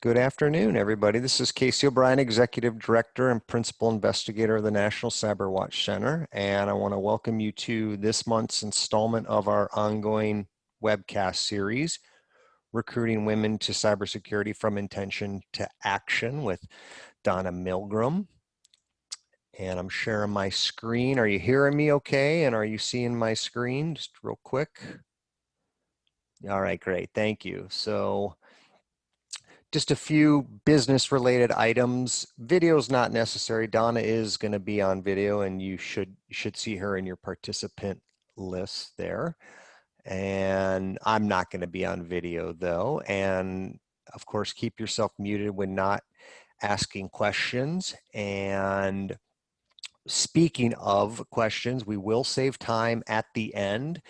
Good afternoon, everybody. This is Casey O'Brien, Executive Director and Principal Investigator of the National Cyber Watch Center, and I want to welcome you to this month's installment of our ongoing webcast series, Recruiting Women to Cybersecurity from Intention to Action with Donna Milgram. And I'm sharing my screen. Are you hearing me okay? And are you seeing my screen? Just real quick. All right, great. Thank you. So just a few business related items. Video is not necessary. Donna is going to be on video and you should see her in your participant list there. And I'm not going to be on video though. And of course, keep yourself muted when not asking questions. And speaking of questions, we will save time at the end.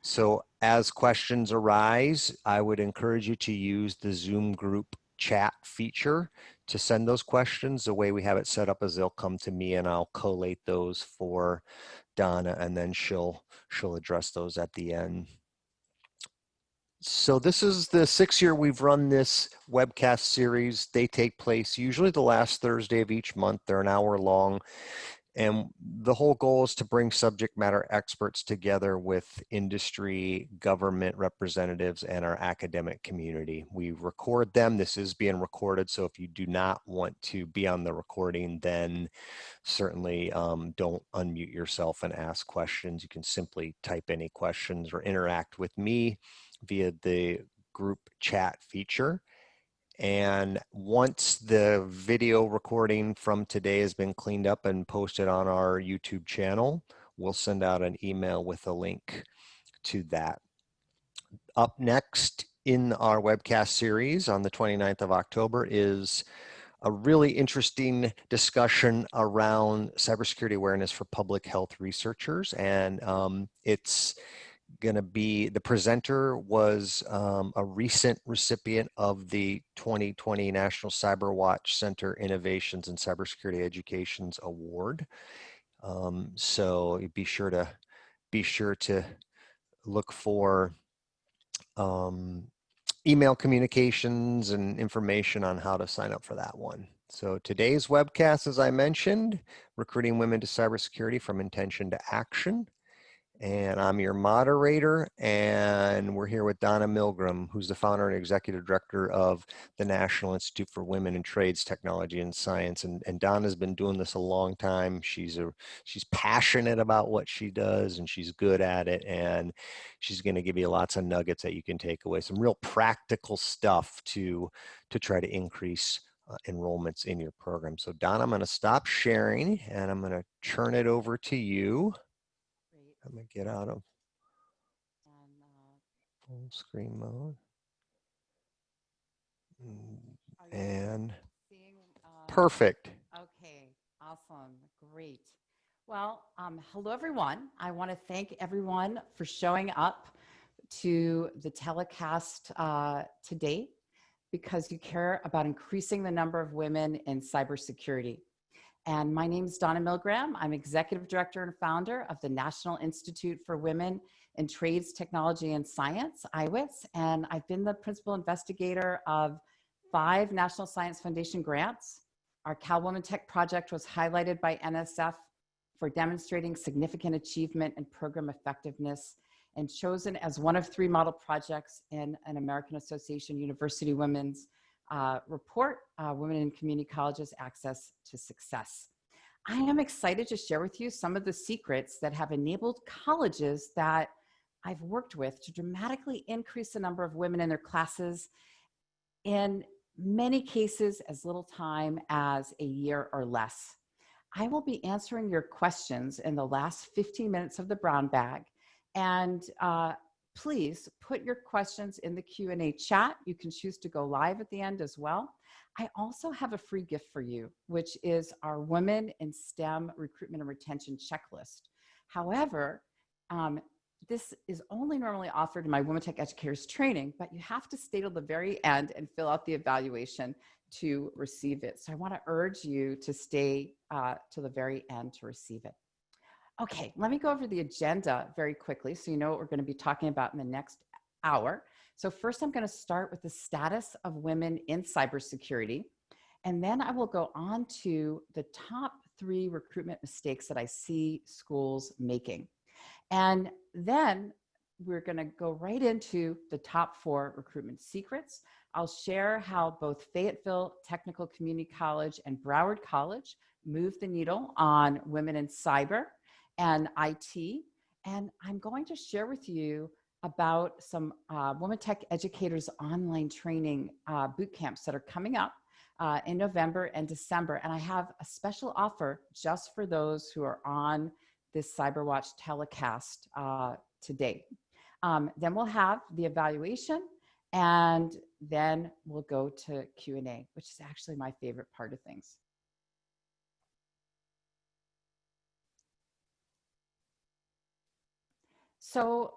So as questions arise, I would encourage you to use the Zoom group chat feature to send those questions. The way we have it set up is they'll come to me and I'll collate those for Donna, and then she'll address those at the end. So this is the 6th year we've run this webcast series. They take place usually the last Thursday of each month. They're an hour long. And the whole goal is to bring subject matter experts together with industry, government representatives, and our academic community. We record them. This is being recorded, so if you do not want to be on the recording, then certainly don't unmute yourself and ask questions. You can simply type any questions or interact with me via the group chat feature. And once the video recording from today has been cleaned up and posted on our YouTube channel, we'll send out an email with a link to that. Up next in our webcast series on the 29th of October is a really interesting discussion around cybersecurity awareness for public health researchers. And it's going to be, the presenter was a recent recipient of the 2020 National Cyber Watch Center Innovations in Cybersecurity Education's Award. So be sure to look for email communications and information on how to sign up for that one. So today's webcast, as I mentioned, Recruiting Women to Cybersecurity from Intention to Action. And I'm your moderator, and we're here with Donna Milgram, who's the founder and executive director of the National Institute for Women in Trades, Technology, and Science. And Donna's been doing this a long time. She's passionate about what she does, and she's good at it. And she's going to give you lots of nuggets that you can take away, some real practical stuff to try to increase enrollments in your program. So Donna, I'm going to stop sharing, and I'm going to turn it over to you. I'm going to get out of full screen mode. And perfect. Okay, awesome, great. Well, hello everyone. I want to thank everyone for showing up to the telecast today because you care about increasing the number of women in cybersecurity. And my name is Donna Milgram. I'm Executive Director and Founder of the National Institute for Women in Trades, Technology, and Science, IWIS, and I've been the Principal Investigator of 5 National Science Foundation grants. Our Cal WomenTech project was highlighted by NSF for demonstrating significant achievement and program effectiveness and chosen as one of 3 model projects in an American Association University Women's report, Women in Community Colleges Access to Success. I am excited to share with you some of the secrets that have enabled colleges that I've worked with to dramatically increase the number of women in their classes, in many cases as little time as a year or less. I will be answering your questions in the last 15 minutes of the brown bag, and please put your questions in the Q&A chat. You can choose to go live at the end as well. I also have a free gift for you, which is our Women in STEM Recruitment and Retention Checklist. However, this is only normally offered in my WomenTech Educators Training, but you have to stay till the very end and fill out the evaluation to receive it. So I want to urge you to stay to the very end to receive it. Okay, let me go over the agenda very quickly so you know what we're going to be talking about in the next hour. So first I'm going to start with the status of women in cybersecurity. And then I will go on to the top 3 recruitment mistakes that I see schools making. And then we're going to go right into the top 4 recruitment secrets. I'll share how both Fayetteville Technical Community College and Broward College moved the needle on women in cyber and IT. And I'm going to share with you about some WomenTech Educators online training boot camps that are coming up in November and December. And I have a special offer just for those who are on this CyberWatch telecast today. Then we'll have the evaluation, and then we'll go to Q&A, which is actually my favorite part of things. So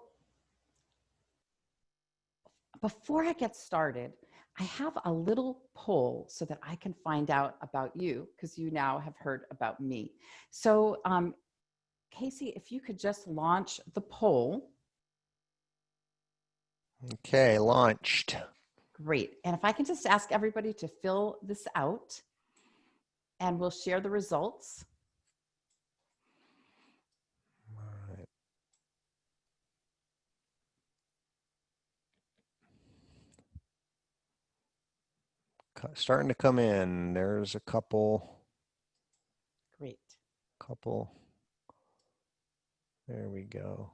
before I get started, I have a little poll so that I can find out about you, because you now have heard about me. So Casey, if you could just launch the poll. Okay, launched. Great. And if I can just ask everybody to fill this out, and we'll share the results. All right. Starting to come in. There's a couple. Great. There we go.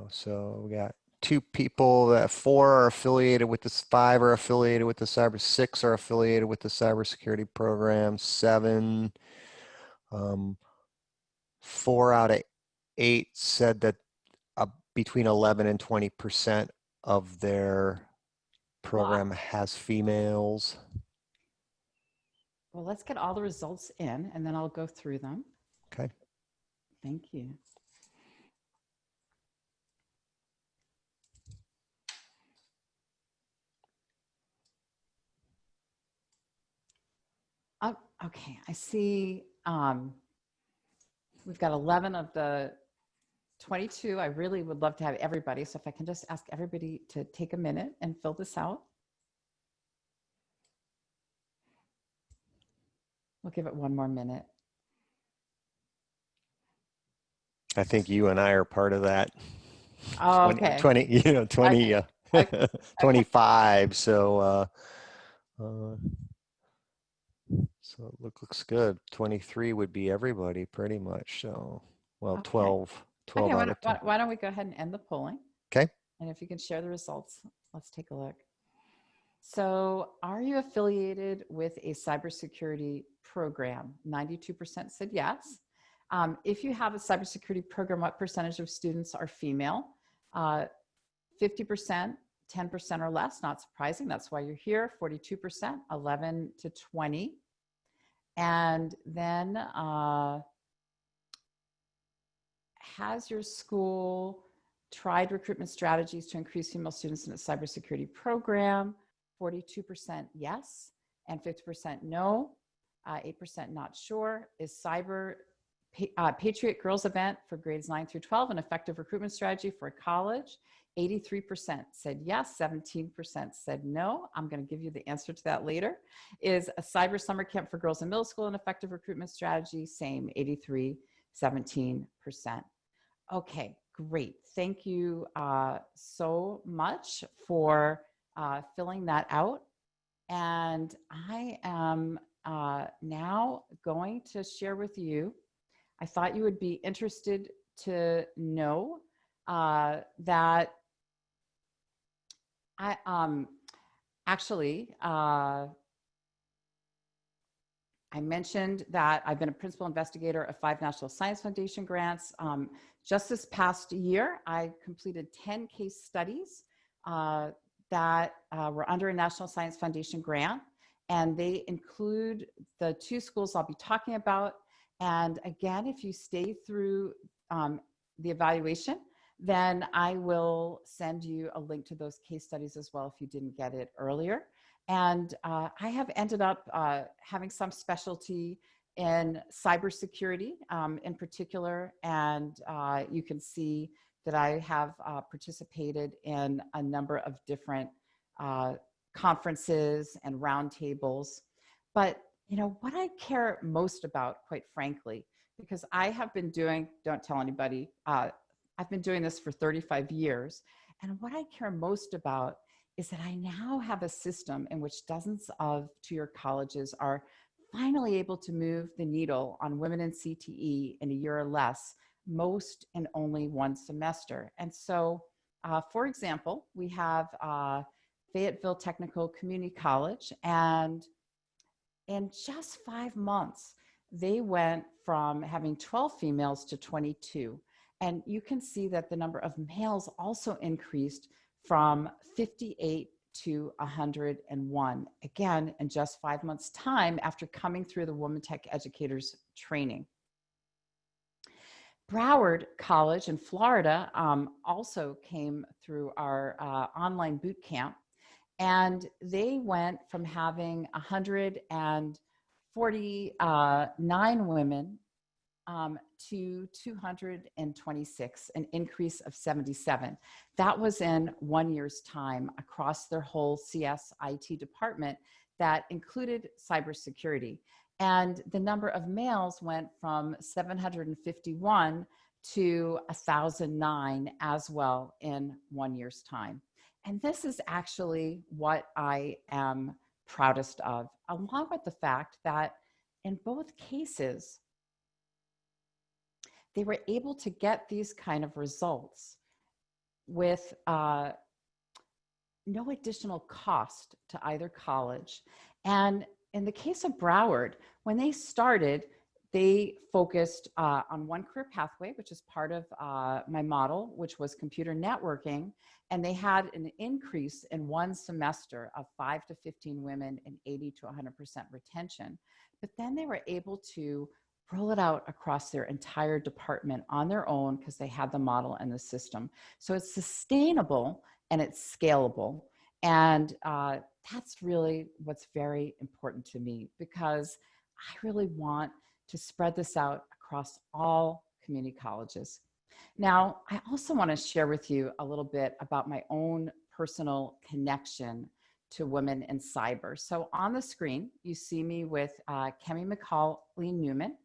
So we got 2 people, that 4 are affiliated with this, 5 are affiliated with the cyber, 6 are affiliated with the cybersecurity program, 7, 4 out of 8 said that between 11 and 20% of their program has females. Well, let's get all the results in, and then I'll go through them. Okay. Thank you. Okay, I see we've got 11 of the 22. I really would love to have everybody. So if I can just ask everybody to take a minute and fill this out. We'll give it one more minute. I think you and I are part of that. Oh, okay. 20, 20, okay. 25. So it looks good. 23 would be everybody pretty much. So, well, Okay. 12 Okay, out of 10. why don't we go ahead and end the polling? Okay. And if you can share the results, let's take a look. So are you affiliated with a cybersecurity program? 92% said yes. If you have a cybersecurity program, what percentage of students are female? 50%, 10% or less, not surprising. That's why you're here. 42%, 11 to 20. And then has your school tried recruitment strategies to increase female students in its cybersecurity program? 42% yes, and 50% no. 8% not sure. Is Patriot Girls event for grades 9 through 12 an effective recruitment strategy for a college? 83% said yes, 17% said no. I'm going to give you the answer to that later. Is a cyber summer camp for girls in middle school an effective recruitment strategy? Same, 83, 17%. Okay, great. Thank you so much for filling that out. And I am now going to share with you, I thought you would be interested to know that I I mentioned that I've been a principal investigator of 5 National Science Foundation grants. Just this past year, I completed 10 case studies that were under a National Science Foundation grant, and they include the 2 schools I'll be talking about. And again, if you stay through the evaluation, then I will send you a link to those case studies as well if you didn't get it earlier. And I have ended up having some specialty in cybersecurity in particular, and you can see that I have participated in a number of different conferences and roundtables. But what I care most about, quite frankly, because I have been doing, don't tell anybody, I've been doing this for 35 years. And what I care most about is that I now have a system in which dozens of two-year colleges are finally able to move the needle on women in CTE in a year or less, most in only one semester. And so, for example, we have Fayetteville Technical Community College, and in just 5 months, they went from having 12 females to 22. And you can see that the number of males also increased from 58 to 101, again, in just 5 months' time after coming through the WomenTech Educators Training. Broward College in Florida also came through our online boot camp, and they went from having 149 women to 226, an increase of 77. That was in 1 year's time across their whole CS IT department that included cybersecurity. And the number of males went from 751 to 1,009 as well in 1 year's time. And this is actually what I am proudest of, along with the fact that in both cases, they were able to get these kind of results with no additional cost to either college. And in the case of Broward, when they started, they focused on one career pathway, which is part of my model, which was computer networking. And they had an increase in one semester of 5 to 15 women and 80 to 100% retention. But then they were able to roll it out across their entire department on their own because they had the model and the system. So it's sustainable and it's scalable. And that's really what's very important to me, because I really want to spread this out across all community colleges. Now, I also want to share with you a little bit about my own personal connection to women in cyber. So on the screen, you see me with Kemi McCauley Newman,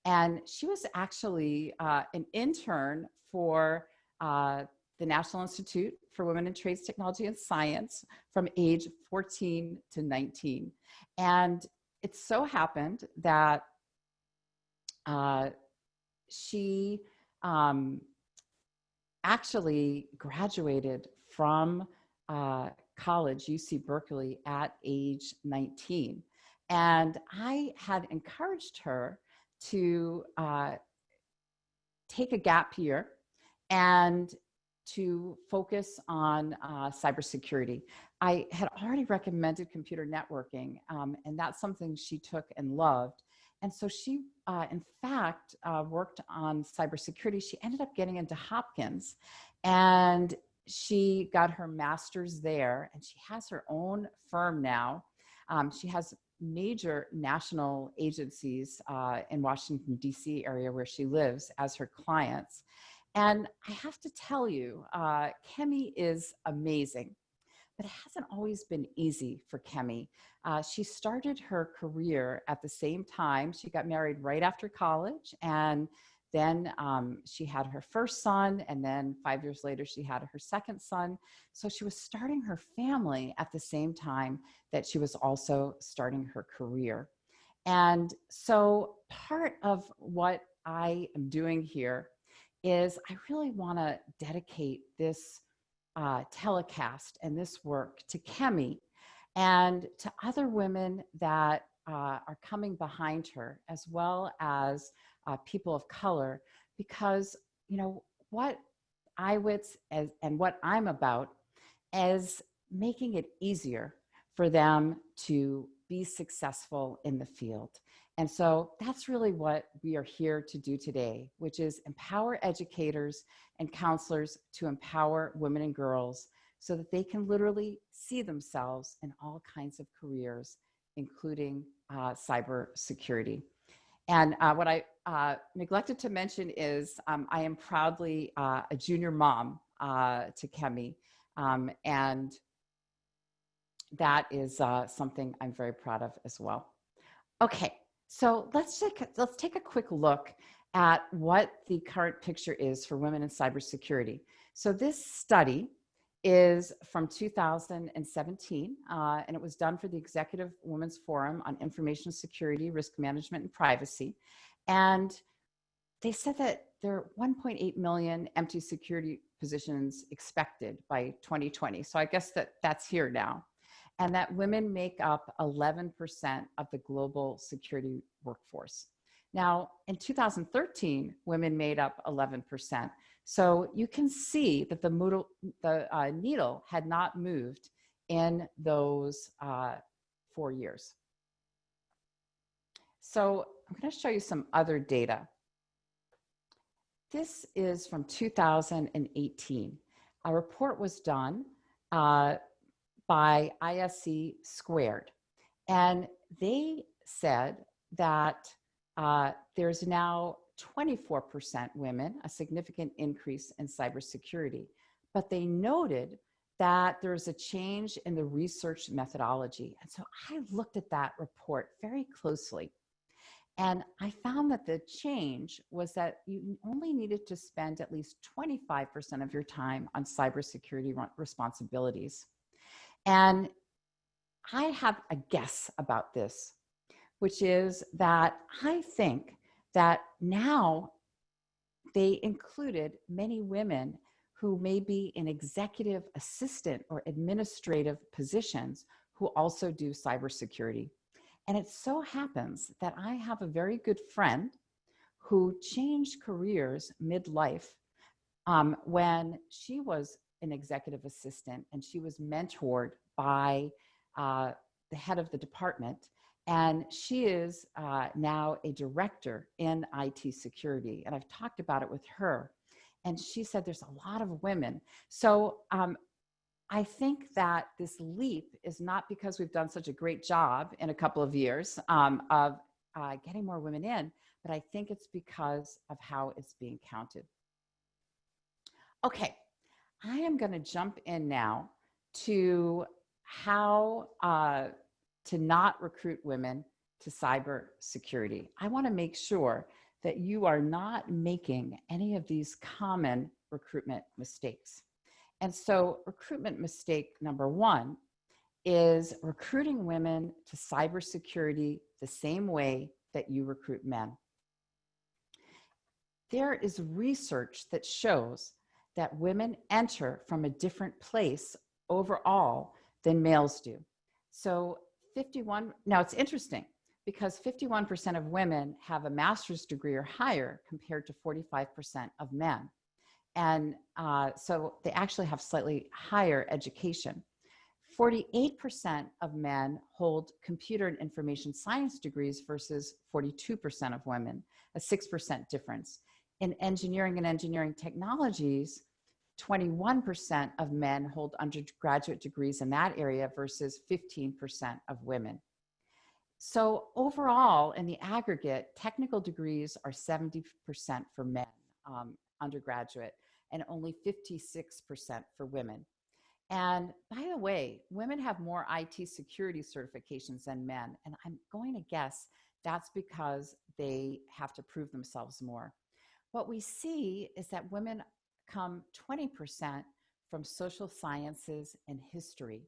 and she was actually an intern for the National Institute for Women in Trades, Technology, and Science from age 14 to 19. And it so happened that she actually graduated from college, UC Berkeley, at age 19. And I had encouraged her to take a gap year and to focus on cybersecurity. I had already recommended computer networking, and that's something she took and loved. And so she, in fact, worked on cybersecurity. She ended up getting into Hopkins, and she got her master's there, and she has her own firm now. She has major national agencies in Washington, D.C. area where she lives as her clients. And I have to tell you, Kemi is amazing, but it hasn't always been easy for Kemi. She started her career at the same time. She got married right after college, and then she had her first son, and then 5 years later, she had her second son. So she was starting her family at the same time that she was also starting her career. And so part of what I am doing here is I really want to dedicate this telecast and this work to Kemi and to other women that are coming behind her, as well as people of color, because what IWITS and what I'm about is making it easier for them to be successful in the field. And so that's really what we are here to do today, which is empower educators and counselors to empower women and girls so that they can literally see themselves in all kinds of careers, including cybersecurity. And what I neglected to mention is I am proudly a junior mom to Kemi, and that is something I'm very proud of as well. Okay, so let's take a quick look at what the current picture is for women in cybersecurity. So this study is from 2017, and it was done for the Executive Women's Forum on Information Security, Risk Management, and Privacy. And they said that there are 1.8 million empty security positions expected by 2020. So I guess that's here now. And that women make up 11% of the global security workforce. Now, in 2013, women made up 11%. So you can see that the needle had not moved in those 4 years. So I'm going to show you some other data. This is from 2018. A report was done by ISC Squared, and they said that there's now 24% women, a significant increase in cybersecurity. But they noted that there's a change in the research methodology. And so I looked at that report very closely. And I found that the change was that you only needed to spend at least 25% of your time on cybersecurity responsibilities. And I have a guess about this, which is that I think that now they included many women who may be in executive assistant or administrative positions who also do cybersecurity. And it so happens that I have a very good friend who changed careers midlife when she was an executive assistant, and she was mentored by the head of the department. And she is now a director in IT security. And I've talked about it with her. And she said there's a lot of women. So I think that this leap is not because we've done such a great job in a couple of years of getting more women in, but I think it's because of how it's being counted. Okay, I am going to jump in now to how to not recruit women to cybersecurity. I want to make sure that you are not making any of these common recruitment mistakes. And so recruitment mistake number one is recruiting women to cybersecurity the same way that you recruit men. There is research that shows that women enter from a different place overall than males do. So now it's interesting because 51% of women have a master's degree or higher compared to 45% of men. And so they actually have slightly higher education. 48% of men hold computer and information science degrees versus 42% of women, a 6% difference. In engineering and engineering technologies, 21% of men hold undergraduate degrees in that area versus 15% of women. So overall, in the aggregate, technical degrees are 70% for men, undergraduate, and only 56% for women. And by the way, women have more IT security certifications than men. And I'm going to guess that's because they have to prove themselves more. What we see is that women come 20% from social sciences and history.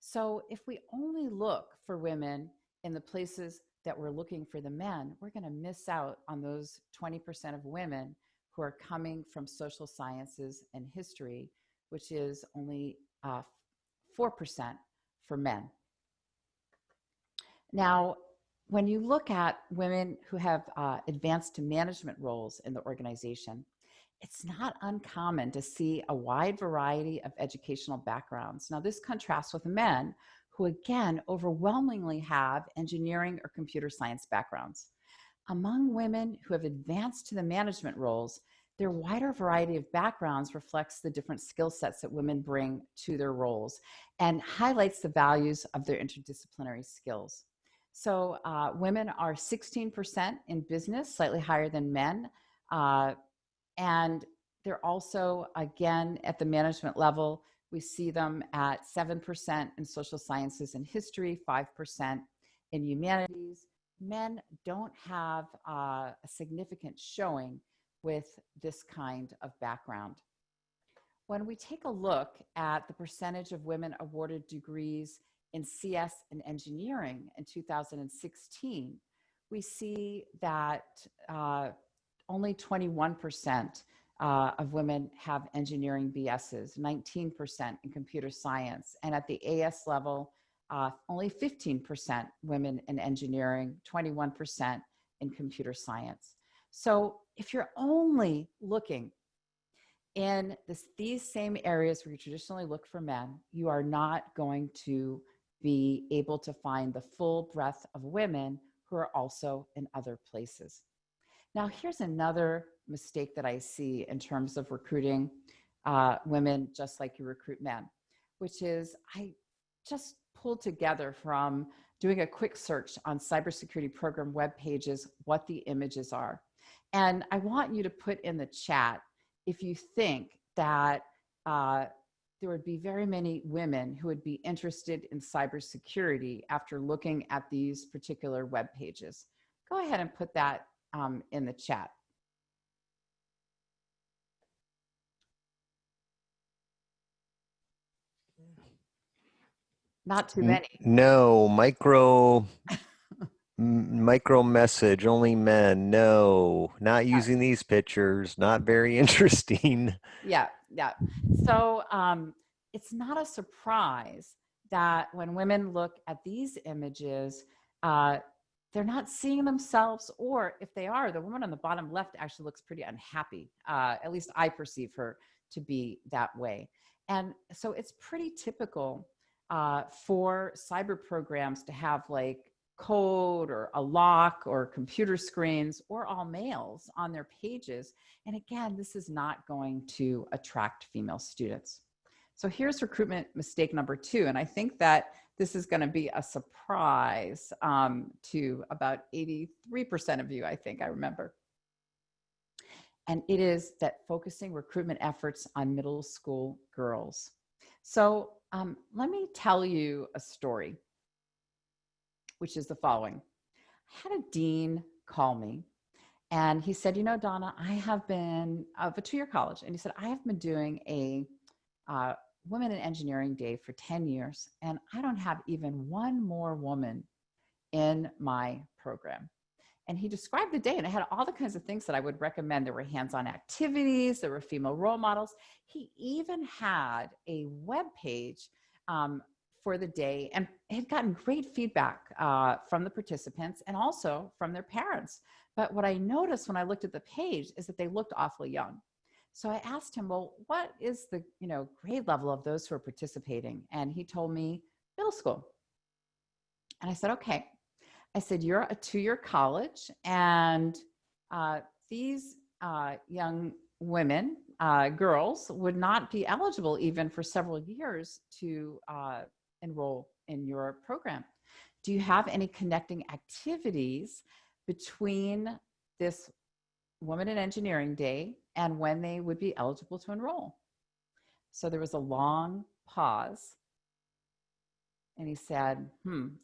So if we only look for women in the places that we're looking for the men, we're going to miss out on those 20% of women who are coming from social sciences and history, which is only 4% for men. Now, when you look at women who have advanced to management roles in the organization, it's not uncommon to see a wide variety of educational backgrounds. Now, this contrasts with men who, again, overwhelmingly have engineering or computer science backgrounds. Among women who have advanced to the management roles, their wider variety of backgrounds reflects the different skill sets that women bring to their roles and highlights the values of their interdisciplinary skills. So women are 16% in business, slightly higher than men. And they're also, again, at the management level, we see them at 7% in social sciences and history, 5% in humanities. Men don't have a significant showing with this kind of background. When we take a look at the percentage of women awarded degrees in CS and engineering in 2016, we see that only 21% of women have engineering BSs, 19% in computer science, and at the AS level, only 15% women in engineering, 21% in computer science. So if you're only looking in these same areas where you traditionally look for men, you are not going to be able to find the full breadth of women who are also in other places. Now, here's another mistake that I see in terms of recruiting women just like you recruit men, which is I just pulled together from doing a quick search on cybersecurity program web pages what the images are. And I want you to put in the chat if you think that there would be very many women who would be interested in cybersecurity after looking at these particular web pages. Go ahead and put that in the chat. Not too many. No, micro message, only men. No, not using these pictures. Not very interesting. Yeah. So it's not a surprise that when women look at these images, they're not seeing themselves, or if they are, the woman on the bottom left actually looks pretty unhappy. At least I perceive her to be that way. And so it's pretty typical for cyber programs to have like code or a lock or computer screens or all males on their pages. And again, this is not going to attract female students. So here's recruitment mistake number 2. And I think that this is going to be a surprise to about 83% of you, I think I remember. And it is that focusing recruitment efforts on middle school girls. So let me tell you a story, which is the following. I had a dean call me and he said, you know, Donna, I have been of a 2-year college. And he said, I have been doing a Women in Engineering Day for 10 years, and I don't have even one more woman in my program. And he described the day, and it had all the kinds of things that I would recommend. There were hands-on activities, there were female role models. He even had a web page for the day, and had gotten great feedback from the participants and also from their parents. But what I noticed when I looked at the page is that they looked awfully young. So I asked him, well, what is the grade level of those who are participating? And he told me middle school. And I said, okay. I said, you're a 2-year college, and these young women, girls, would not be eligible even for several years to enroll in your program. Do you have any connecting activities between this Women in Engineering Day and when they would be eligible to enroll? So there was a long pause. And he said,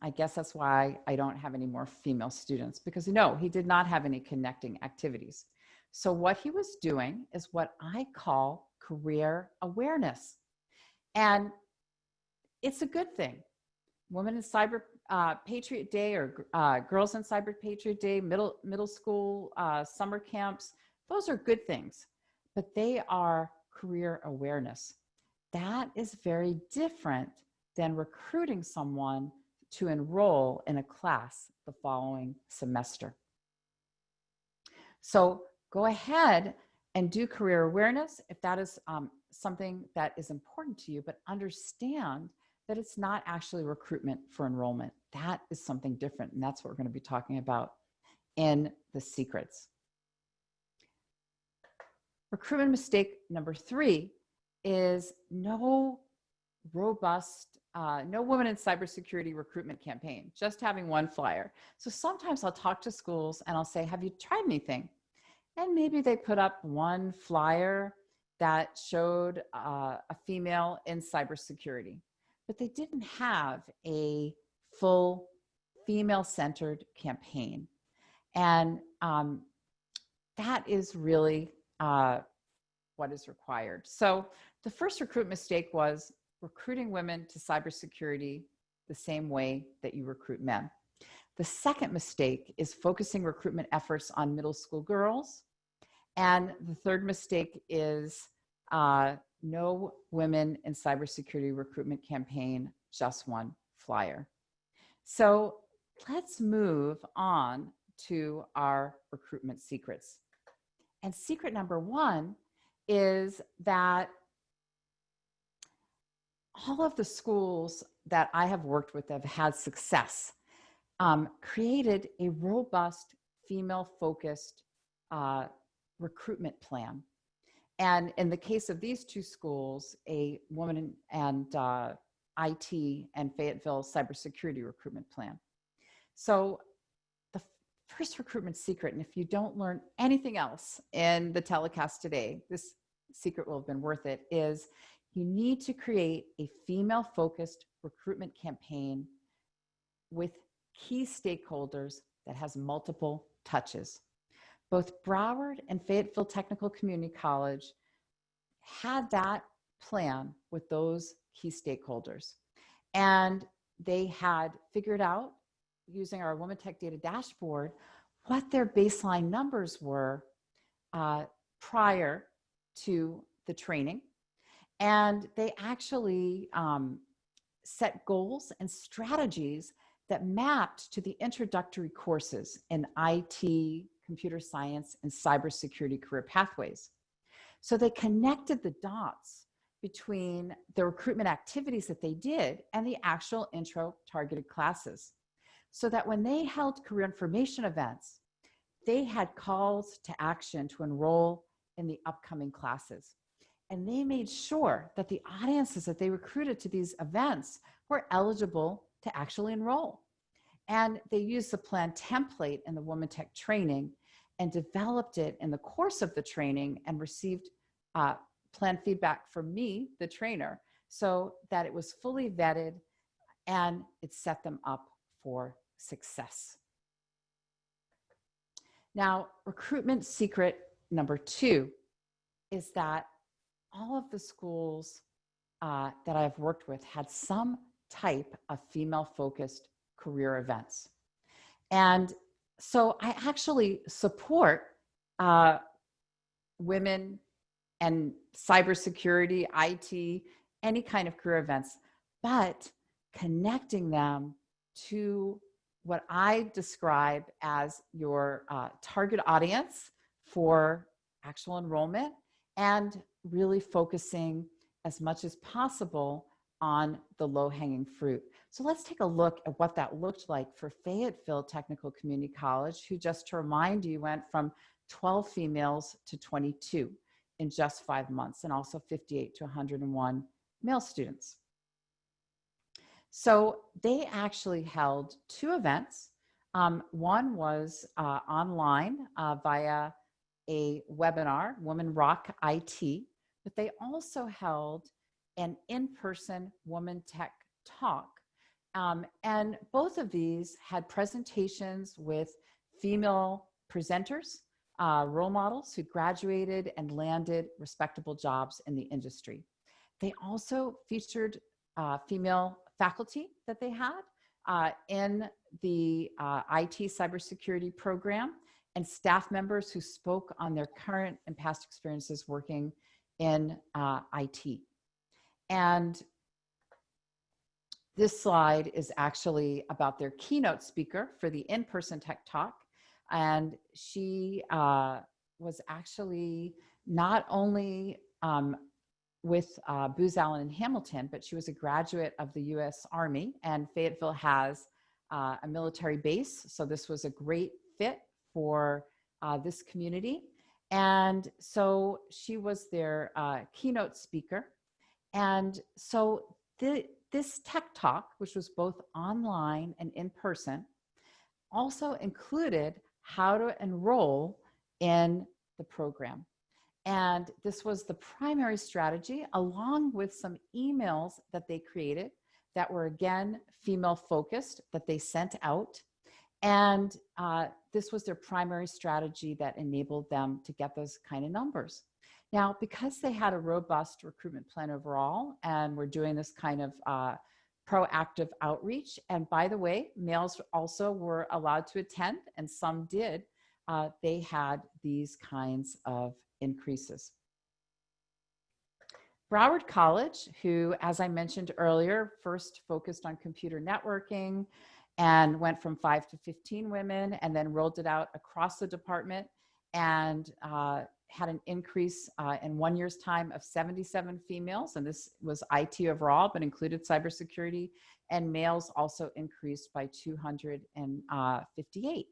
I guess that's why I don't have any more female students, because no, he did not have any connecting activities. So what he was doing is what I call career awareness. And it's a good thing. Women in Cyber Patriot Day, or Girls in Cyber Patriot Day, middle school summer camps, those are good things, but they are career awareness. That is very different than recruiting someone to enroll in a class the following semester. So go ahead and do career awareness if that is something that is important to you, but understand that it's not actually recruitment for enrollment. That is something different, and that's what we're going to be talking about in the secrets. Recruitment mistake number 3 is no robust no women in cybersecurity recruitment campaign, just having one flyer. So sometimes I'll talk to schools and I'll say, have you tried anything? And maybe they put up one flyer that showed a female in cybersecurity, but they didn't have a full female-centered campaign. And that is really what is required. So the first recruitment mistake was recruiting women to cybersecurity the same way that you recruit men. The second mistake is focusing recruitment efforts on middle school girls. And the third mistake is no women in cybersecurity recruitment campaign, just one flyer. So let's move on to our recruitment secrets. And secret number one is that all of the schools that I have worked with that have had success created a robust female-focused recruitment plan. And in the case of these two schools, a woman and IT and Fayetteville cybersecurity recruitment plan. So the first recruitment secret, and if you don't learn anything else in the telecast today, this secret will have been worth it, is you need to create a female-focused recruitment campaign with key stakeholders that has multiple touches. Both Broward and Fayetteville Technical Community College had that plan with those key stakeholders. And they had figured out, using our WomenTech data dashboard, what their baseline numbers were prior to the training. And they actually set goals and strategies that mapped to the introductory courses in IT, computer science, and cybersecurity career pathways. So they connected the dots between the recruitment activities that they did and the actual intro targeted classes. So that when they held career information events, they had calls to action to enroll in the upcoming classes. And they made sure that the audiences that they recruited to these events were eligible to actually enroll. And they used the plan template in the WomenTech training and developed it in the course of the training and received plan feedback from me, the trainer, so that it was fully vetted and it set them up for success. Now, recruitment secret number two is that all of the schools that I've worked with had some type of female-focused career events. And so I actually support women and cybersecurity, IT, any kind of career events, but connecting them to what I describe as your target audience for actual enrollment, and really focusing as much as possible on the low-hanging fruit. So let's take a look at what that looked like for Fayetteville Technical Community College, who, just to remind you, went from 12 females to 22 in just 5 months, and also 58 to 101 male students. So they actually held two events. One was online via a webinar, Women Rock IT, but they also held an in-person WomenTech talk. And both of these had presentations with female presenters, role models who graduated and landed respectable jobs in the industry. They also featured female faculty that they had in the IT cybersecurity program, and staff members who spoke on their current and past experiences working in IT. And this slide is actually about their keynote speaker for the in-person tech talk. And she was actually not only with Booz Allen in Hamilton, but she was a graduate of the US Army, and Fayetteville has a military base. So this was a great fit for this community. And so she was their keynote speaker. And so this tech talk, which was both online and in person, also included how to enroll in the program. And this was the primary strategy, along with some emails that they created that were, again, female focused, that they sent out. And this was their primary strategy that enabled them to get those kind of numbers. Now, because they had a robust recruitment plan overall, and we're doing this kind of proactive outreach, and by the way, males also were allowed to attend, and some did, they had these kinds of increases. Broward College, who, as I mentioned earlier, first focused on computer networking and went from 5 to 15 women, and then rolled it out across the department, and had an increase in 1 year's time of 77 females. And this was IT overall, but included cybersecurity, and males also increased by 258.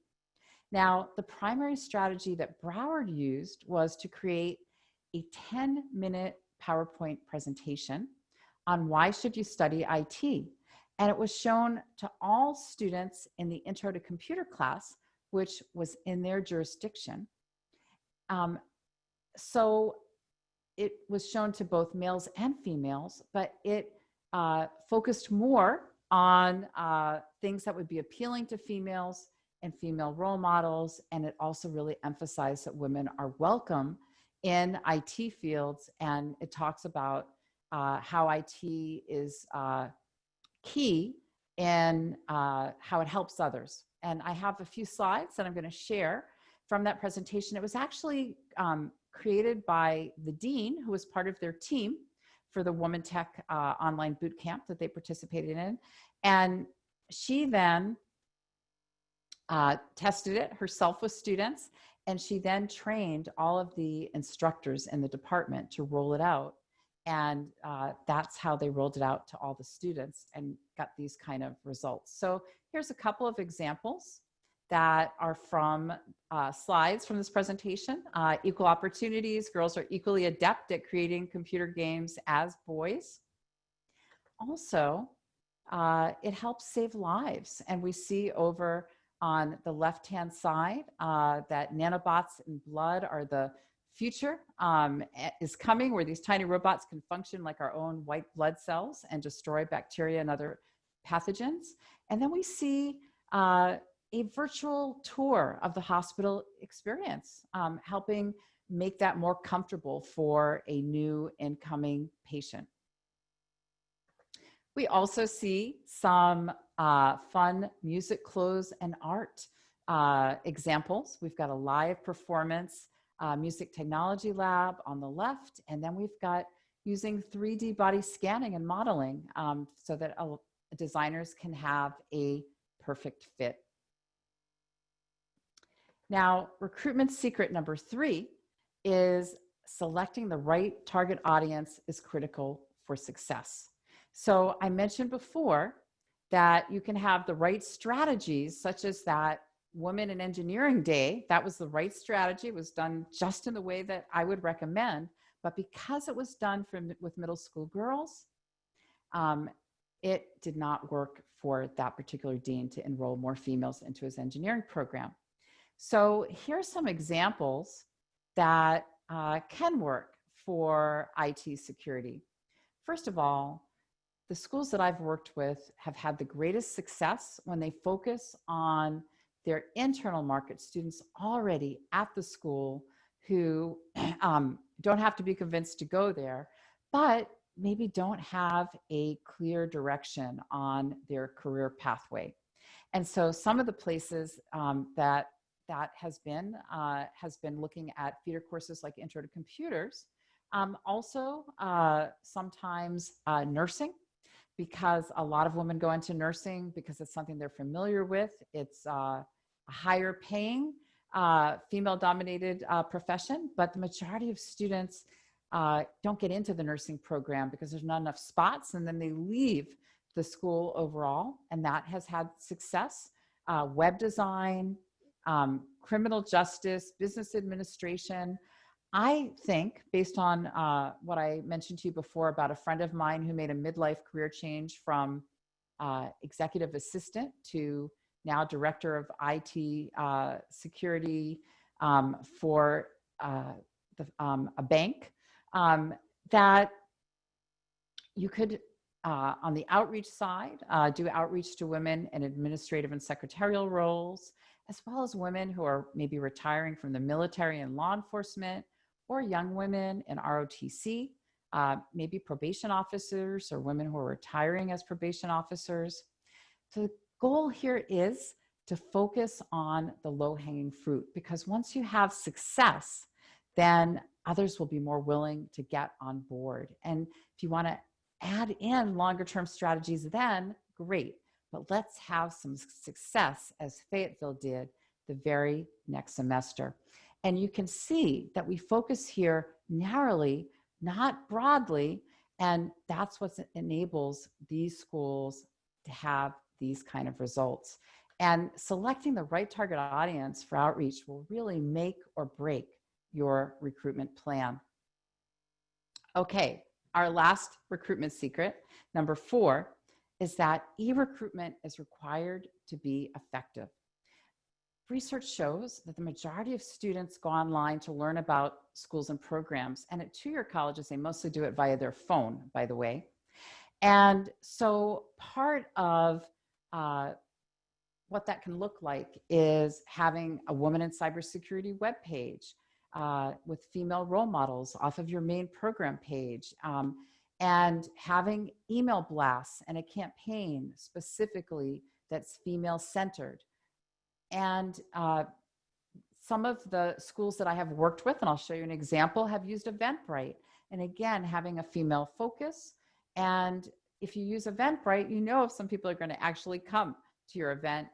Now, the primary strategy that Broward used was to create a 10-minute PowerPoint presentation on why should you study IT. And it was shown to all students in the Intro to Computer class, which was in their jurisdiction. So it was shown to both males and females, but it focused more on things that would be appealing to females and female role models. And it also really emphasized that women are welcome in IT fields. And it talks about how IT is key in how it helps others. And I have a few slides that I'm going to share from that presentation. It was actually created by the dean, who was part of their team for the WomenTech online boot camp that they participated in. And she then tested it herself with students, and she then trained all of the instructors in the department to roll it out. And that's how they rolled it out to all the students and got these kind of results. So here's a couple of examples that are from slides from this presentation. Equal opportunities, girls are equally adept at creating computer games as boys. Also, it helps save lives. And we see over on the left-hand side that nanobots in blood are the future is coming, where these tiny robots can function like our own white blood cells and destroy bacteria and other pathogens. And then we see a virtual tour of the hospital experience, helping make that more comfortable for a new incoming patient. We also see some fun music, clothes, and art examples. We've got a live performance music technology lab on the left, and then we've got using 3D body scanning and modeling so that designers can have a perfect fit. Now, recruitment secret number 3 is selecting the right target audience is critical for success. So I mentioned before that you can have the right strategies, such as that Women in Engineering Day. That was the right strategy. It was done just in the way that I would recommend. But because it was done with middle school girls, it did not work for that particular dean to enroll more females into his engineering program. So here's some examples that can work for IT security. First of all, the schools that I've worked with have had the greatest success when they focus on their internal market, students already at the school who don't have to be convinced to go there, but maybe don't have a clear direction on their career pathway. And so some of the places that has been looking at feeder courses like Intro to Computers, also sometimes nursing, because a lot of women go into nursing because it's something they're familiar with. It's a higher paying, female-dominated profession, but the majority of students don't get into the nursing program because there's not enough spots, and then they leave the school overall, and that has had success. Web design, criminal justice, business administration, I think, based on what I mentioned to you before about a friend of mine who made a midlife career change from executive assistant to now director of IT security for a bank, that you could, on the outreach side, do outreach to women in administrative and secretarial roles, as well as women who are maybe retiring from the military and law enforcement, or young women in ROTC, maybe probation officers or women who are retiring as probation officers. So the goal here is to focus on the low-hanging fruit, because once you have success, then others will be more willing to get on board. And if you want to add in longer-term strategies, then great. But let's have some success, as Fayetteville did the very next semester. And you can see that we focus here narrowly, not broadly, and that's what enables these schools to have these kind of results. And selecting the right target audience for outreach will really make or break your recruitment plan. Okay, our last recruitment secret, number 4, is that e-recruitment is required to be effective. Research shows that the majority of students go online to learn about schools and programs, and at two-year colleges, they mostly do it via their phone, by the way. And so part of what that can look like is having a Women in Cybersecurity webpage with female role models off of your main program page, and having email blasts and a campaign specifically that's female-centered. And some of the schools that I have worked with, and I'll show you an example, have used Eventbrite. And again, having a female focus. And if you use Eventbrite, you know if some people are going to actually come to your event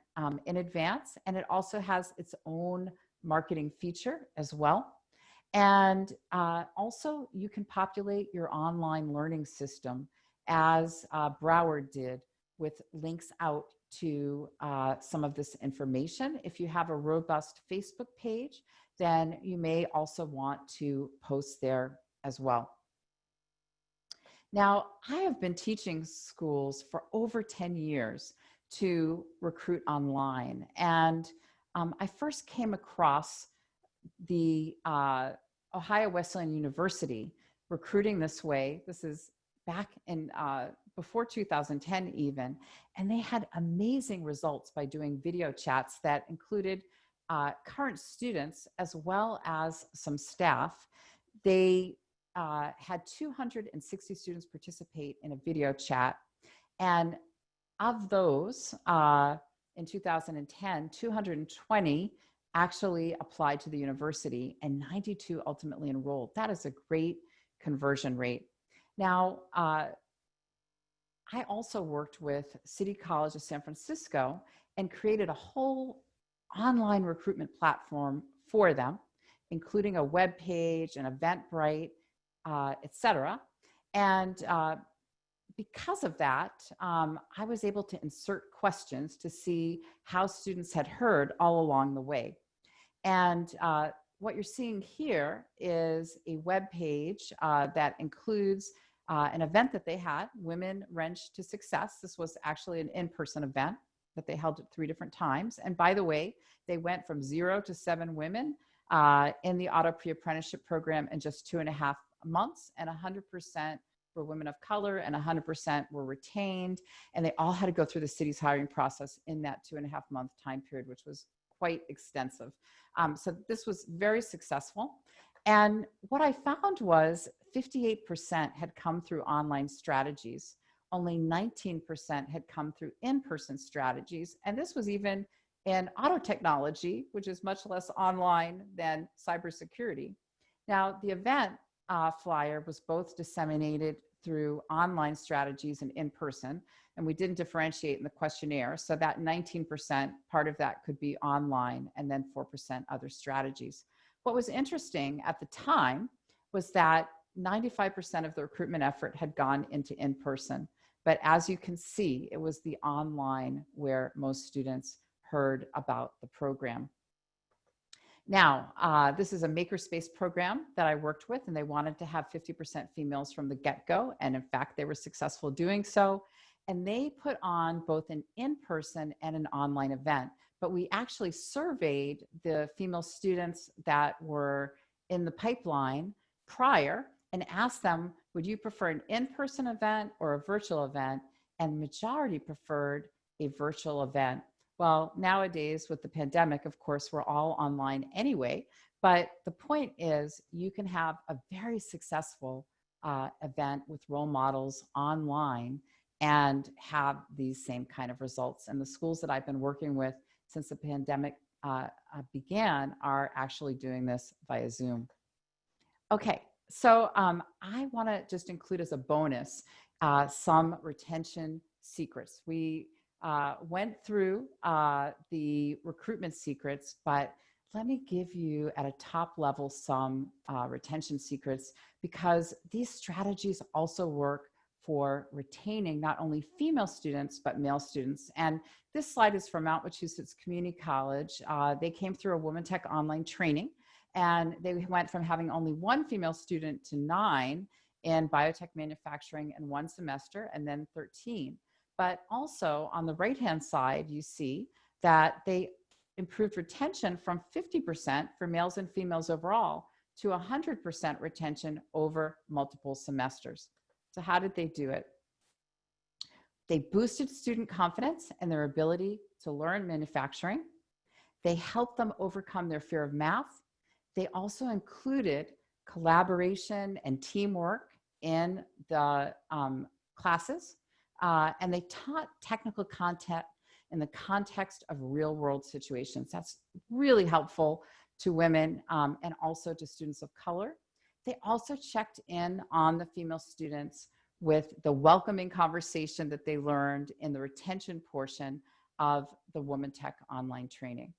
in advance. And it also has its own marketing feature as well. And also, you can populate your online learning system as Broward did, with links out to some of this information. If you have a robust Facebook page, then you may also want to post there as well. Now, I have been teaching schools for over 10 years to recruit online. And I first came across the Ohio Wesleyan University recruiting this way. This is back in before 2010 even, and they had amazing results by doing video chats that included current students as well as some staff. They had 260 students participate in a video chat, and of those in 2010, 220 actually applied to the university and 92 ultimately enrolled. That is a great conversion rate. Now, I also worked with City College of San Francisco and created a whole online recruitment platform for them, including a web page, an Eventbrite, et cetera. And because of that, I was able to insert questions to see how students had heard all along the way. And what you're seeing here is a web page that includes an event that they had, Women Wrench to Success. This was actually an in-person event that they held at 3 different times. And by the way, they went from 0 to 7 women in the auto pre-apprenticeship program in just 2.5 months, and 100% were women of color and 100% were retained. And they all had to go through the city's hiring process in that 2.5 month time period, which was quite extensive. So this was very successful. And what I found was 58% had come through online strategies. Only 19% had come through in-person strategies. And this was even in auto technology, which is much less online than cybersecurity. Now, the event flyer was both disseminated through online strategies and in-person, and we didn't differentiate in the questionnaire. So that 19%, part of that could be online, and then 4% other strategies. What was interesting at the time was that 95% of the recruitment effort had gone into in-person. But as you can see, it was the online where most students heard about the program. Now, this is a makerspace program that I worked with, and they wanted to have 50% females from the get-go. And in fact, they were successful doing so. And they put on both an in-person and an online event. But we actually surveyed the female students that were in the pipeline prior and asked them, would you prefer an in-person event or a virtual event? And majority preferred a virtual event. Well, nowadays with the pandemic, of course, we're all online anyway, but the point is you can have a very successful event with role models online and have these same kind of results. And the schools that I've been working with since the pandemic began are actually doing this via Zoom. Okay, so I want to just include as a bonus some retention secrets. We went through the recruitment secrets, but let me give you at a top level some retention secrets, because these strategies also work for retaining not only female students, but male students. And this slide is from Wachusett Community College. They came through a WomenTech online training, and they went from having only one female student to 9 in biotech manufacturing in one semester, and then 13. But also on the right-hand side, you see that they improved retention from 50% for males and females overall to 100% retention over multiple semesters. So how did they do it? They boosted student confidence and their ability to learn manufacturing. They helped them overcome their fear of math. They also included collaboration and teamwork in the classes. And they taught technical content in the context of real world situations. That's really helpful to women and also to students of color. They also checked in on the female students with the welcoming conversation that they learned in the retention portion of the WomenTech online training.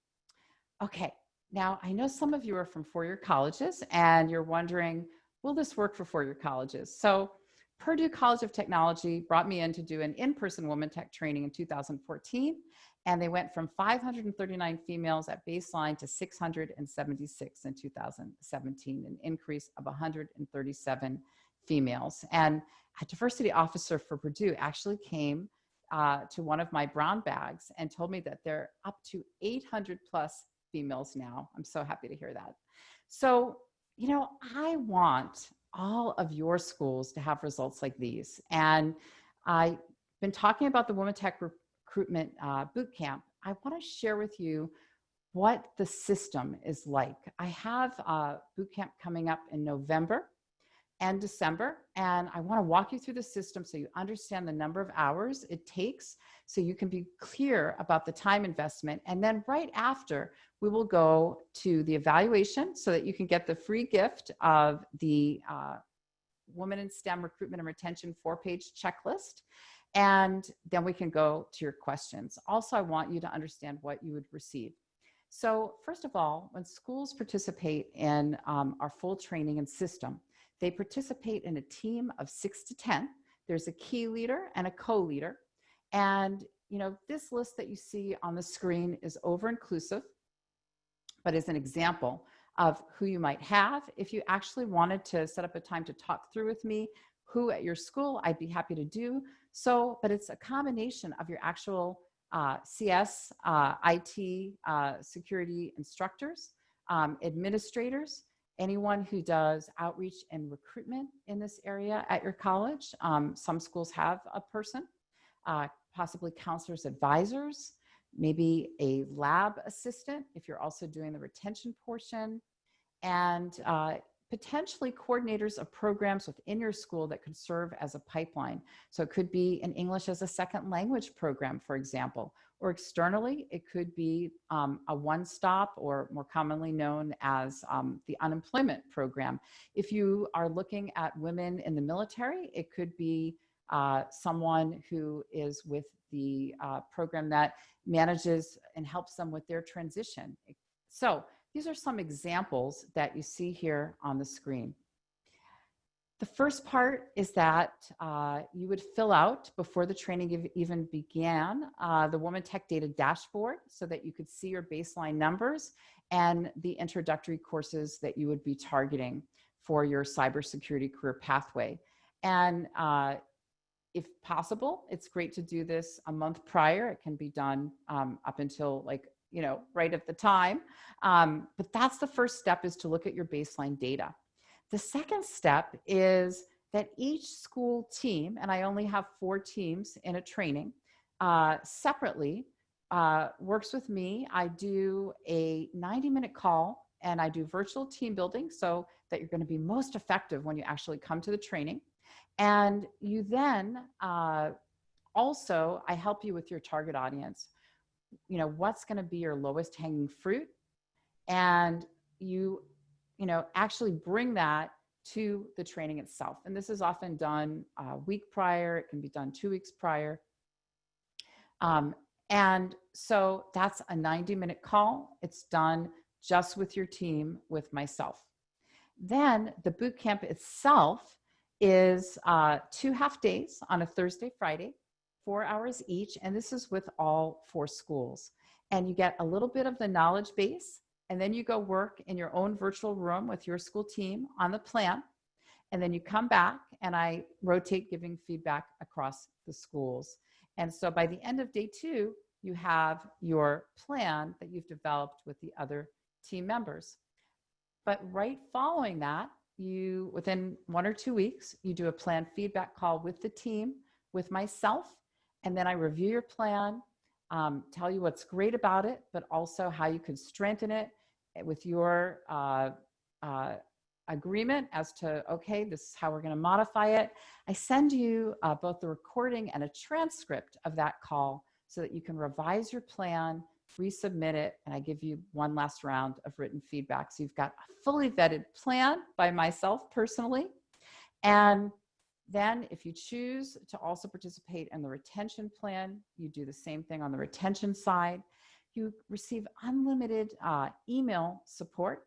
Okay, now I know some of you are from four-year colleges and you're wondering, will this work for four-year colleges? So Purdue College of Technology brought me in to do an in-person WomenTech training in 2014, and they went from 539 females at baseline to 676 in 2017, an increase of 137 females. And a diversity officer for Purdue actually came to one of my brown bags and told me that they're up to 800 plus females now. I'm so happy to hear that. So, you know, I want all of your schools to have results like these. And I've been talking about the WomenTech Recruitment Bootcamp. I want to share with you what the system is like. I have a bootcamp coming up in November and December, and I want to walk you through the system so you understand the number of hours it takes, so you can be clear about the time investment. And then right after, we will go to the evaluation so that you can get the free gift of the Women in STEM Recruitment and Retention 4-page checklist. And then we can go to your questions. Also, I want you to understand what you would receive. So first of all, when schools participate in our full training and system, they participate in a team of 6 to 10. There's a key leader and a co-leader. And you know, this list that you see on the screen is over-inclusive, but is an example of who you might have. If you actually wanted to set up a time to talk through with me, who at your school, I'd be happy to do so, but it's a combination of your actual CS, IT, security instructors, administrators, anyone who does outreach and recruitment in this area at your college. Some schools have a person, possibly counselors, advisors, maybe a lab assistant if you're also doing the retention portion, and potentially coordinators of programs within your school that could serve as a pipeline. So it could be an English as a second language program, for example, or externally, it could be a one-stop, or more commonly known as the unemployment program. If you are looking at women in the military, it could be someone who is with the program that manages and helps them with their transition. So these are some examples that you see here on the screen. The first part is that you would fill out, before the training even began, the WomenTech data dashboard so that you could see your baseline numbers and the introductory courses that you would be targeting for your cybersecurity career pathway. And if possible, it's great to do this a month prior. It can be done up until right at the time. But that's the first step, is to look at your baseline data. The second step is that each school team, and I only have 4 teams in a training, separately works with me. I do a 90-minute call, and I do virtual team building so that you're going to be most effective when you actually come to the training. And you then also, I help you with your target audience. What's going to be your lowest hanging fruit, and you actually bring that to the training itself. And this is often done a week prior. It can be done 2 weeks prior. And so that's a 90-minute call. It's done just with your team, with myself. Then the boot camp itself is 2 half days on a Thursday, Friday, 4 hours each. And this is with all 4 schools. And you get a little bit of the knowledge base, and then you go work in your own virtual room with your school team on the plan. And then you come back, and I rotate giving feedback across the schools. And so by the end of day 2, you have your plan that you've developed with the other team members. But right following that, within 1 or 2 weeks, you do a plan feedback call with the team, with myself, and then I review your plan, tell you what's great about it, but also how you can strengthen it with your agreement as to, okay, this is how we're going to modify it. I send you both the recording and a transcript of that call so that you can revise your plan, resubmit it, and I give you one last round of written feedback. So you've got a fully vetted plan by myself personally. And then if you choose to also participate in the retention plan, you do the same thing on the retention side. You receive unlimited email support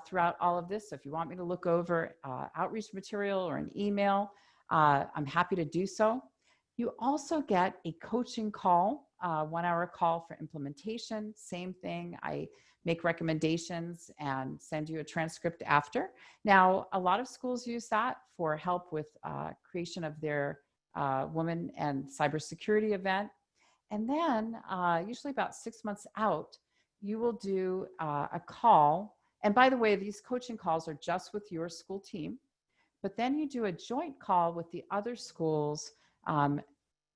throughout all of this. So if you want me to look over outreach material or an email, I'm happy to do so. You also get a coaching call, 1 hour call for implementation. Same thing. I make recommendations and send you a transcript after. Now, a lot of schools use that for help with creation of their Women and Cybersecurity event. And then usually about 6 months out, you will do a call. And by the way, these coaching calls are just with your school team, but then you do a joint call with the other schools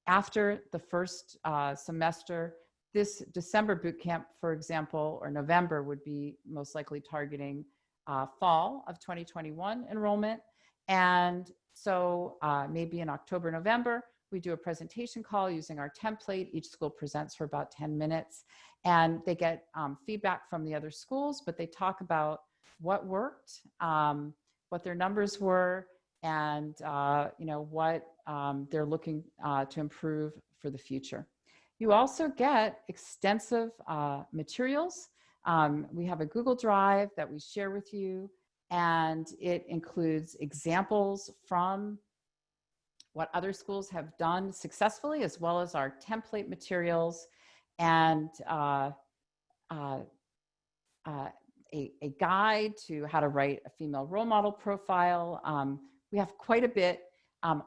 after the first semester. This December boot camp, for example, or November would be most likely targeting fall of 2021 enrollment. And so maybe in October, November, we do a presentation call using our template. Each school presents for about 10 minutes, and they get feedback from the other schools, but they talk about what worked, what their numbers were, and what they're looking to improve for the future. You also get extensive materials. We have a Google Drive that we share with you, and it includes examples from what other schools have done successfully, as well as our template materials, and a guide to how to write a female role model profile. We have quite a bit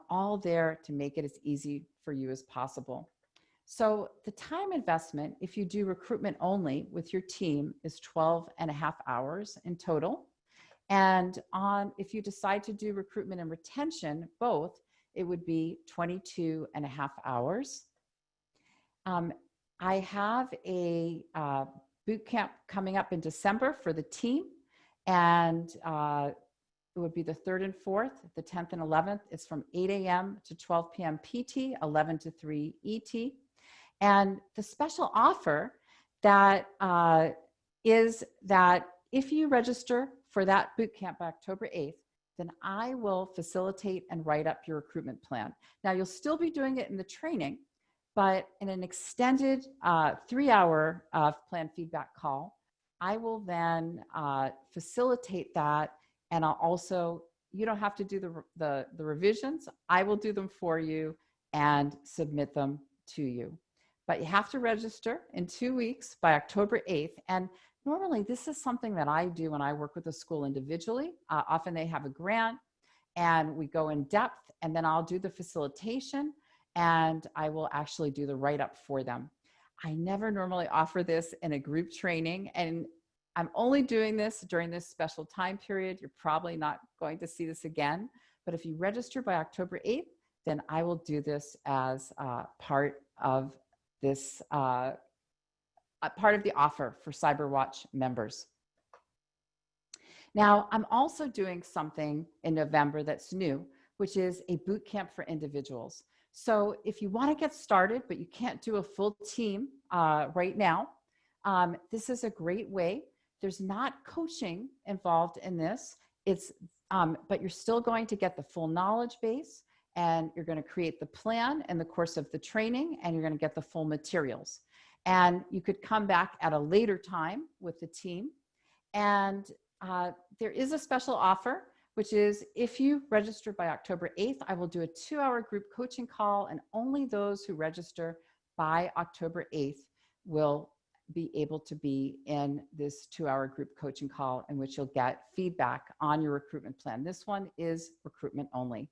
all there to make it as easy for you as possible. So the time investment, if you do recruitment only with your team, is 12.5 hours in total. And if you decide to do recruitment and retention, both, it would be 22.5 hours. I have a boot camp coming up in December for the team, and it would be the 3rd and 4th, the 10th and 11th. It's from 8 a.m. to 12 p.m. PT, 11 to 3 ET. And the special offer that is that if you register for that boot camp by October 8th, then I will facilitate and write up your recruitment plan. Now, you'll still be doing it in the training, but in an extended 3-hour plan feedback call, I will then facilitate that, and I'll also you don't have to do the revisions. I will do them for you and submit them to you. But you have to register in 2 weeks by October 8th. And normally this is something that I do when I work with a school individually. Often they have a grant and we go in depth, and then I'll do the facilitation and I will actually do the write-up for them. I never normally offer this in a group training, and I'm only doing this during this special time period. You're probably not going to see this again, but if you register by October 8th, then I will do this as part of this, part of the offer for CyberWatch members. Now, I'm also doing something in November that's new, which is a boot camp for individuals. So if you want to get started, but you can't do a full team right now, this is a great way. There's not coaching involved in this. But you're still going to get the full knowledge base, and you're going to create the plan in the course of the training, and you're going to get the full materials. And you could come back at a later time with the team. And there is a special offer, which is if you register by October 8th, I will do a 2-hour group coaching call, and only those who register by October 8th will be able to be in this 2-hour group coaching call, in which you'll get feedback on your recruitment plan. This one is recruitment only.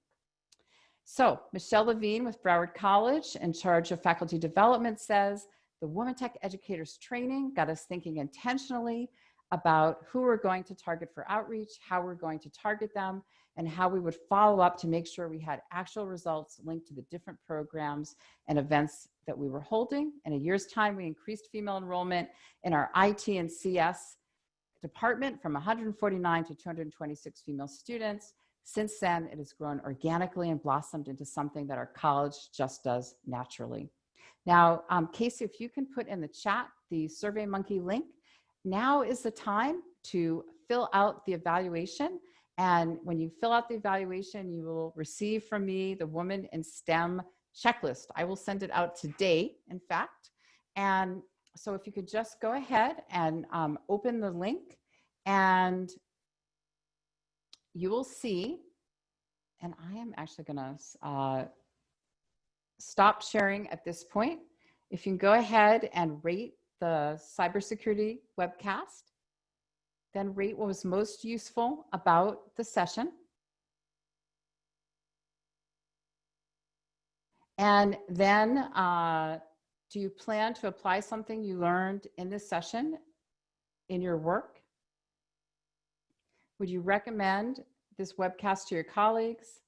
So Michelle Levine with Broward College, in charge of faculty development, says the WomenTech Educators Training got us thinking intentionally about who we're going to target for outreach, how we're going to target them, and how we would follow up to make sure we had actual results linked to the different programs and events that we were holding. In a year's time, we increased female enrollment in our IT and CS department from 149 to 226 female students. Since then, it has grown organically and blossomed into something that our college just does naturally. Now, Casey, if you can put in the chat the SurveyMonkey link, now is the time to fill out the evaluation. And when you fill out the evaluation, you will receive from me the Women in STEM checklist. I will send it out today, in fact. And so if you could just go ahead and open the link, and you will see, and I am actually going to stop sharing at this point. If you can go ahead and rate the cybersecurity webcast, then rate what was most useful about the session. And then do you plan to apply something you learned in this session in your work? Would you recommend this webcast to your colleagues?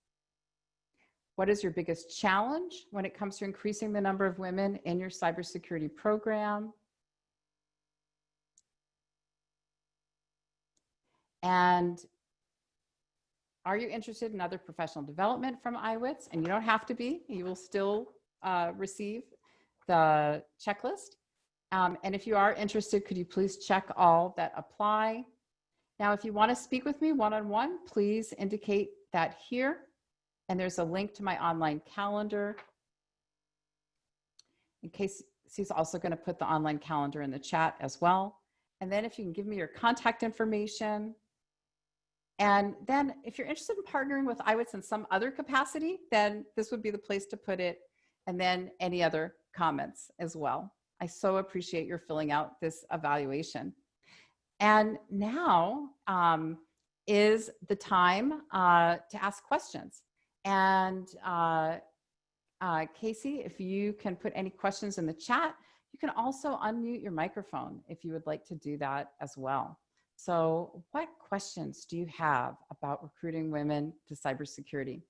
What is your biggest challenge when it comes to increasing the number of women in your cybersecurity program? And are you interested in other professional development from IWITS? And you don't have to be, you will still receive the checklist. And if you are interested, could you please check all that apply? Now, if you want to speak with me one-on-one, please indicate that here. And there's a link to my online calendar. In case she's also going to put the online calendar in the chat as well. And then if you can give me your contact information. And then if you're interested in partnering with IWITS in some other capacity, then this would be the place to put it. And then any other comments as well. I so appreciate your filling out this evaluation. And now is the time to ask questions. And Casey, if you can put any questions in the chat, you can also unmute your microphone if you would like to do that as well. So what questions do you have about recruiting women to cybersecurity?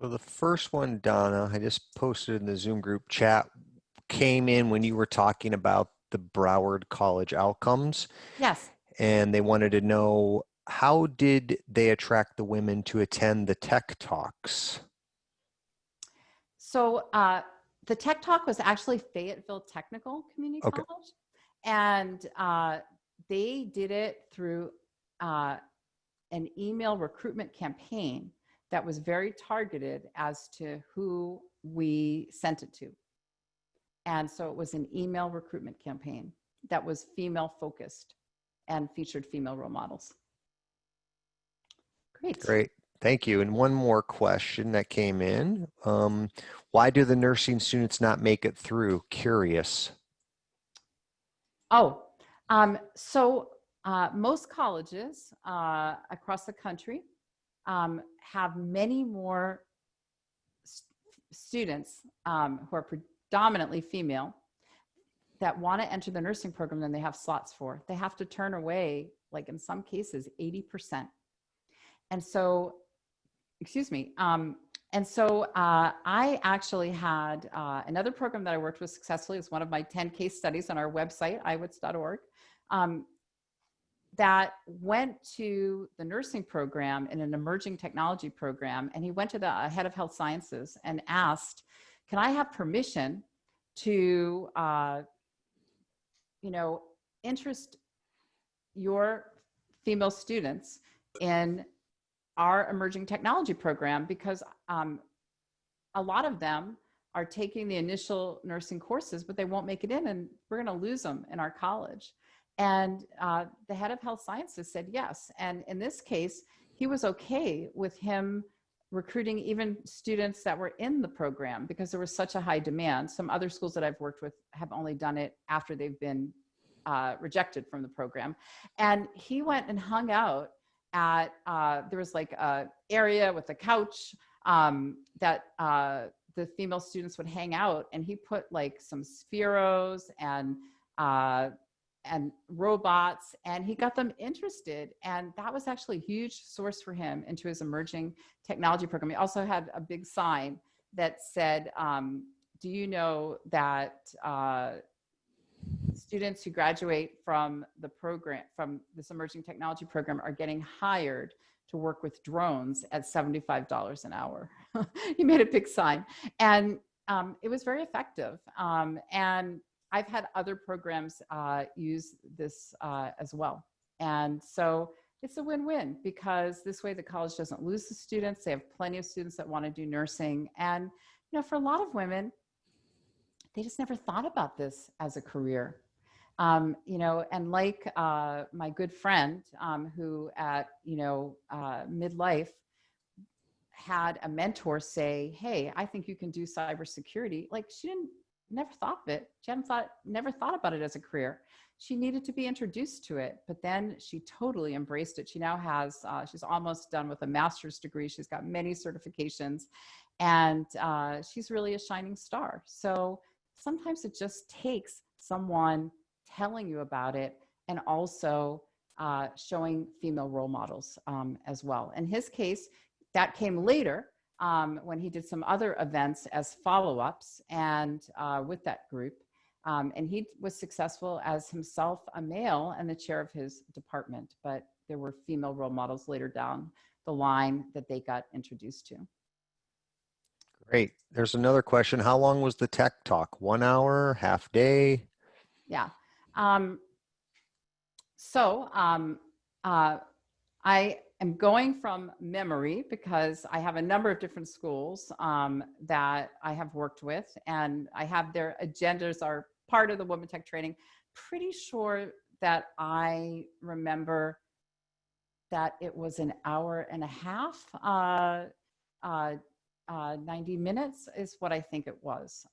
So the first one, Donna, I just posted in the Zoom group chat, came in when you were talking about the Broward College outcomes. Yes. And they wanted to know, how did they attract the women to attend the tech talks? So the tech talk was actually Fayetteville Technical Community College. And they did it through an email recruitment campaign that was very targeted as to who we sent it to. And so it was an email recruitment campaign that was female focused and featured female role models. Great. Great. Thank you. And one more question that came in. Why do the nursing students not make it through? Curious. Oh, most colleges across the country have many more students who are predominantly female that want to enter the nursing program than they have slots for. They have to turn away, like in some cases, 80%. And so, excuse me. I actually had another program that I worked with successfully. It's one of my 10 case studies on our website, iwits.org, that went to the nursing program in an emerging technology program. And he went to the head of health sciences and asked, can I have permission to, interest your female students in our emerging technology program, because a lot of them are taking the initial nursing courses, but they won't make it in, and we're going to lose them in our college. And the head of health sciences said yes. And in this case, he was okay with him recruiting even students that were in the program because there was such a high demand. Some other schools that I've worked with have only done it after they've been rejected from the program. And he went and hung out at, there was like a area with a couch that the female students would hang out, and he put like some Spheros and robots, and he got them interested. And that was actually a huge source for him into his emerging technology program. He also had a big sign that said, do you know that students who graduate from the program, from this emerging technology program, are getting hired to work with drones at $75 an hour. He made a big sign. And it was very effective. And I've had other programs use this as well. And so it's a win-win, because this way the college doesn't lose the students. They have plenty of students that want to do nursing. And, for a lot of women, they just never thought about this as a career. And like my good friend who at, midlife had a mentor say, hey, I think you can do cybersecurity. Like, she never thought of it. She never thought about it as a career. She needed to be introduced to it, but then she totally embraced it. She now has, she's almost done with a master's degree. She's got many certifications, and she's really a shining star. So sometimes it just takes someone telling you about it, and also showing female role models as well. In his case, that came later when he did some other events as follow-ups and with that group. And he was successful as himself a male and the chair of his department, but there were female role models later down the line that they got introduced to. Great. There's another question. How long was the tech talk? 1 hour, half day? Yeah. I am going from memory because I have a number of different schools that I have worked with, and I have their agendas are part of the WomenTech training. Pretty sure that I remember that it was an hour and a half, 90 minutes is what I think it was.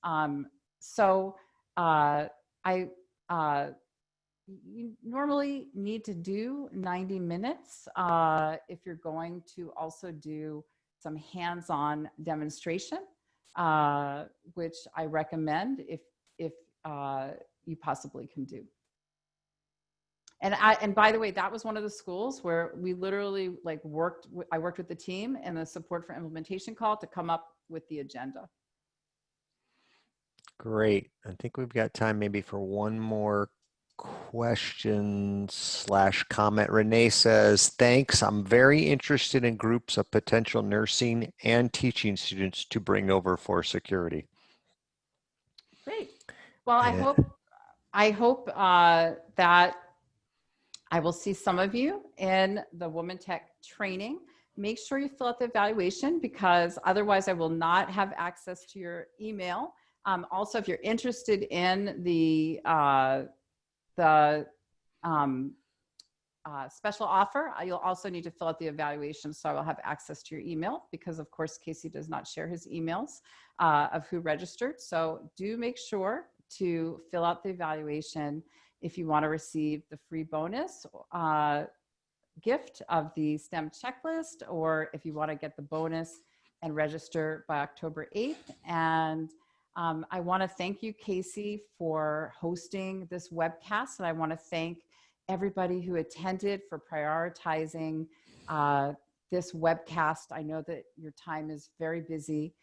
You normally need to do 90 minutes if you're going to also do some hands-on demonstration, which I recommend if you possibly can do. And by the way, that was one of the schools where we literally I worked with the team and the support for implementation call to come up with the agenda. Great. I think we've got time maybe for one more question / comment. Renee says, thanks. I'm very interested in groups of potential nursing and teaching students to bring over for security. Great. Well, I hope that I will see some of you in the WomenTech training. Make sure you fill out the evaluation, because otherwise I will not have access to your email. Also, if you're interested in the special offer. You'll also need to fill out the evaluation, so I will have access to your email because, of course, Casey does not share his emails of who registered. So do make sure to fill out the evaluation if you want to receive the free bonus gift of the STEM checklist, or if you want to get the bonus and register by October 8th. And I want to thank you, Casey, for hosting this webcast. And I want to thank everybody who attended for prioritizing this webcast. I know that your time is very busy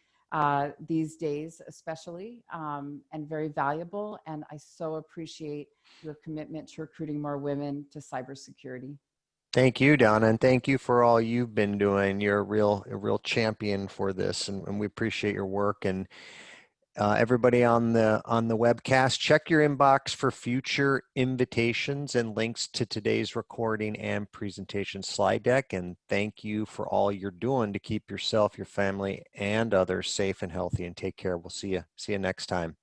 these days, especially, and very valuable. And I so appreciate your commitment to recruiting more women to cybersecurity. Thank you, Donna, and thank you for all you've been doing. You're a real champion for this, and we appreciate your work. And everybody on the webcast, check your inbox for future invitations and links to today's recording and presentation slide deck. And thank you for all you're doing to keep yourself, your family, and others safe and healthy. And take care. We'll see you next time.